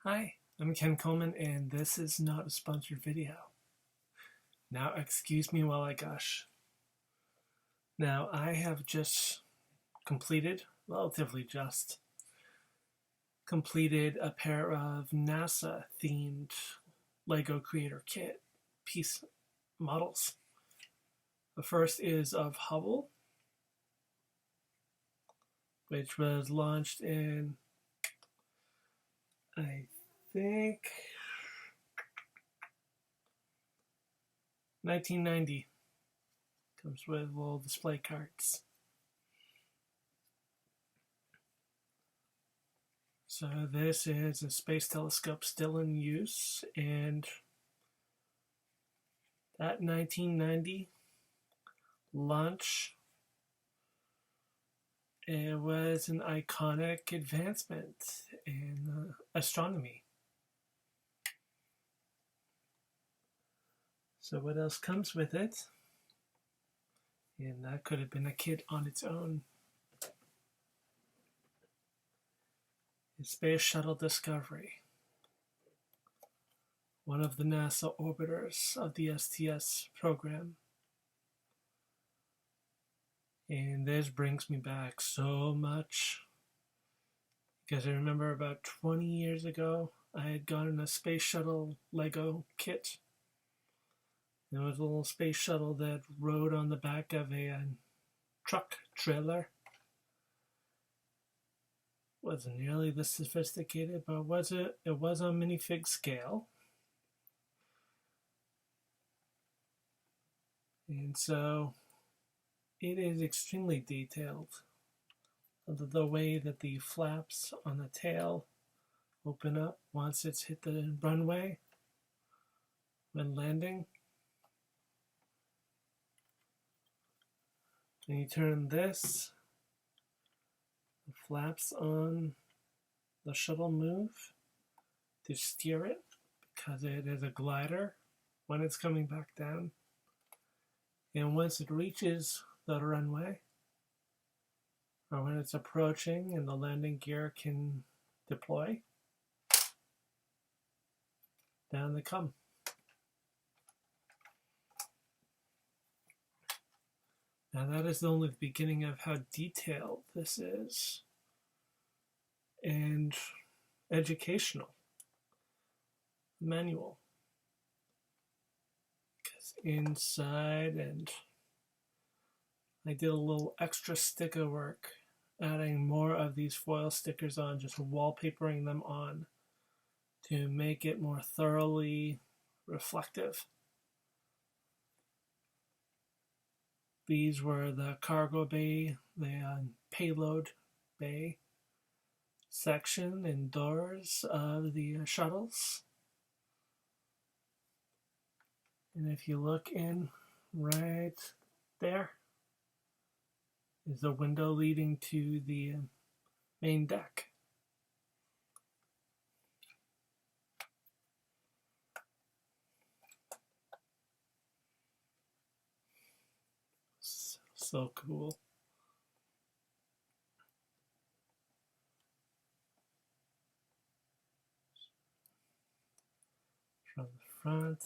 Hi, I'm Ken Coleman, and this is not a sponsored video. Now, excuse me while I gush. Now, I have just relatively just completed a pair of NASA-themed Lego Creator Kit piece models. The first is of Hubble, which was launched in, I think, 1990. Comes with little display cards. So this is a space telescope still in use, and that 1990 launch, it was an iconic advancement in astronomy. So what else comes with it? And that could have been a kit on its own. The Space Shuttle Discovery, one of the NASA orbiters of the STS program. And this brings me back so much, because I remember about 20 years ago, I had gotten a space shuttle Lego kit. It was a little space shuttle that rode on the back of a truck trailer. Wasn't nearly this sophisticated, but it was on minifig scale. And so it is extremely detailed. The way that the flaps on the tail open up once it's hit the runway when landing. And you turn this, the flaps on the shuttle move to steer it, because it is a glider when it's coming back down. And once it reaches the runway, or when it's approaching and the landing gear can deploy, down they come. Now that is only the beginning of how detailed this is, and educational manual. Because inside, and I did a little extra sticker work, adding more of these foil stickers on, just wallpapering them on to make it more thoroughly reflective. These were the cargo bay, the payload bay section and doors of the shuttles. And if you look in right there, is a window leading to the main deck. So cool. From the front.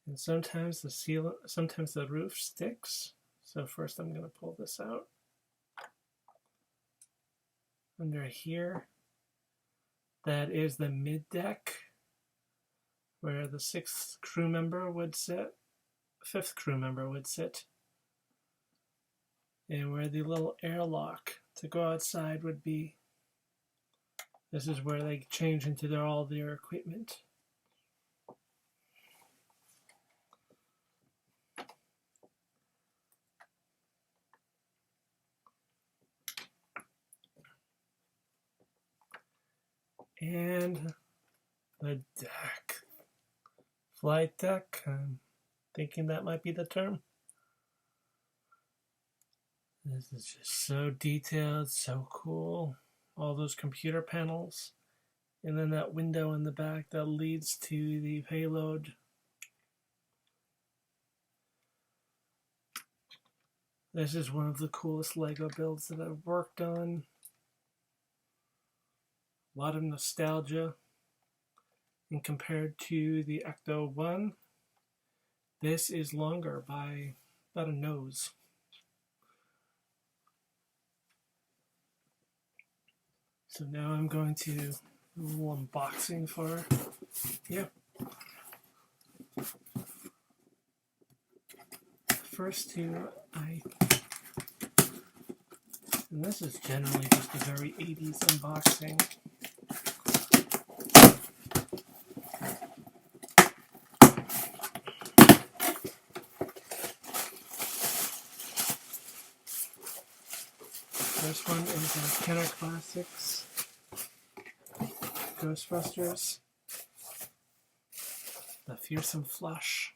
And sometimes the roof sticks. So first I'm going to pull this out. Under here, that is the mid deck, where the fifth crew member would sit, and where the little airlock to go outside would be. This is where they change into all their equipment. And the deck. Flight deck, I'm thinking that might be the term. This is just so detailed, so cool. All those computer panels. And then that window in the back that leads to the payload. This is one of the coolest Lego builds that I've worked on. A lot of nostalgia. And compared to the Ecto 1, this is longer by about a nose. So now I'm going to do a little unboxing for you. First two, and this is generally just a very 80s unboxing. First one is Kenner Classics Ghostbusters, the Fearsome Flush,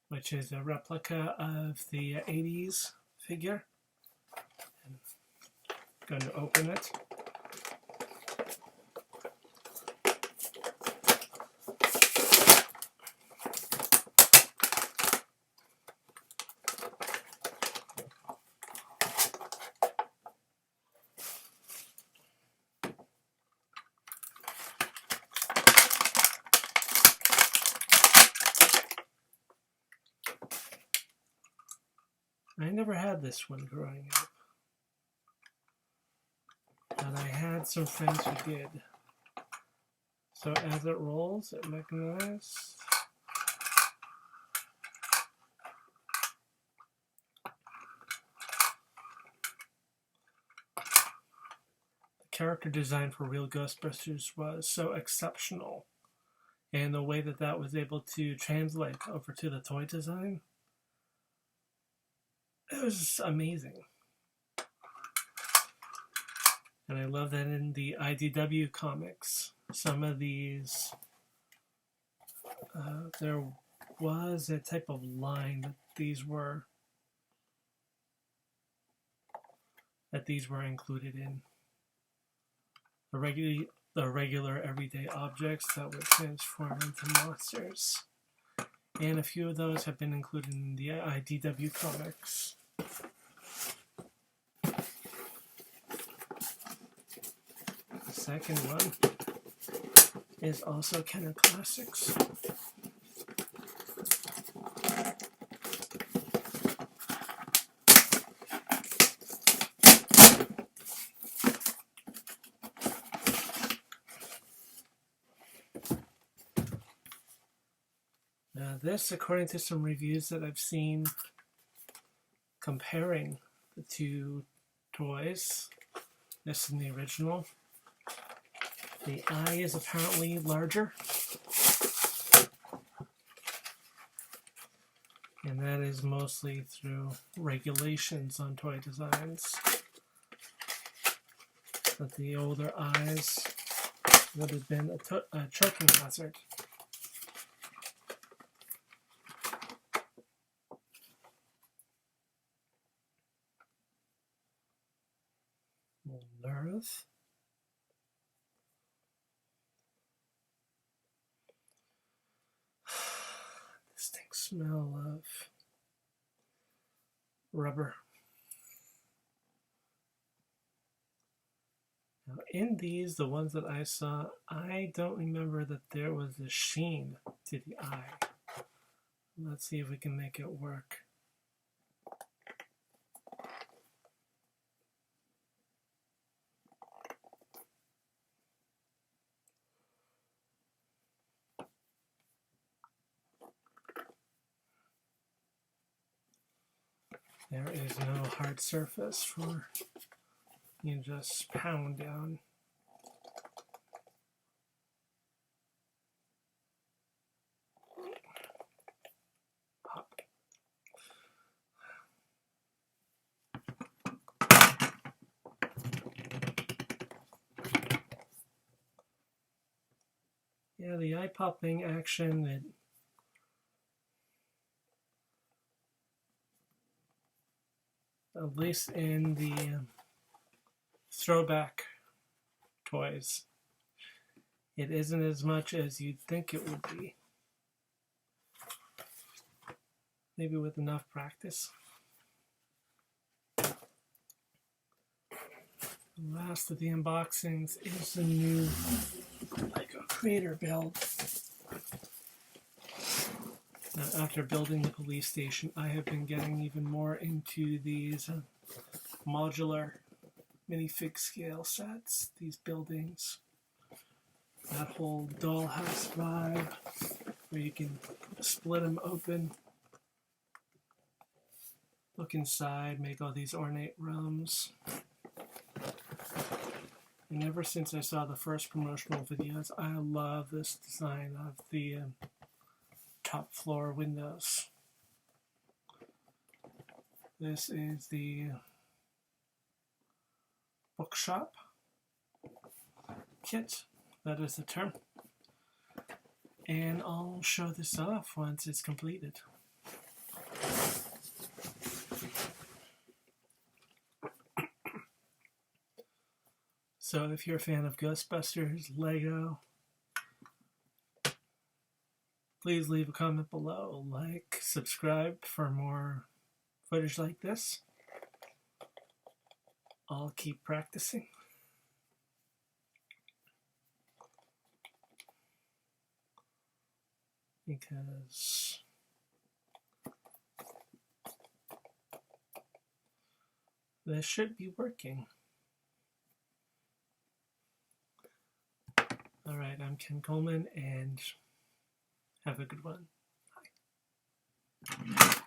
which is a replica of the 80s figure. I'm going to open it. I never had this one growing up, but I had some friends who did. So as it rolls, it mechanized. The character design for real Ghostbusters was so exceptional, and the way that that was able to translate over to the toy design, it was amazing. And I love that in the IDW comics, some of these, there was a type of line that these were included in. The regular everyday objects that would transform into monsters. And a few of those have been included in the IDW comics. The second one is also Kenner Classics. Now this, according to some reviews that I've seen comparing the two toys, this and the original, the eye is apparently larger, and that is mostly through regulations on toy designs. But the older eyes would have been a choking hazard. Nerve. Distinct smell of rubber. Now in these, the ones that I saw, I don't remember that there was a sheen to the eye. Let's see if we can make it work. There is no hard surface for you to just pound down. Pop. Yeah, the eye popping action, that at least in the throwback toys, it isn't as much as you'd think it would be. Maybe with enough practice. Last of the unboxings is the new Lego Creator build. Now, after building the police station, I have been getting even more into these modular minifig scale sets, these buildings. That whole dollhouse vibe where you can split them open, look inside, make all these ornate rooms. And ever since I saw the first promotional videos, I love this design of the top floor windows. This is the bookshop kit, that is the term. And I'll show this off once it's completed. So if you're a fan of Ghostbusters, Lego, please leave a comment below, like, subscribe for more footage like this. I'll keep practicing. Because this should be working. Alright, I'm Ken Coleman, and have a good one. Bye.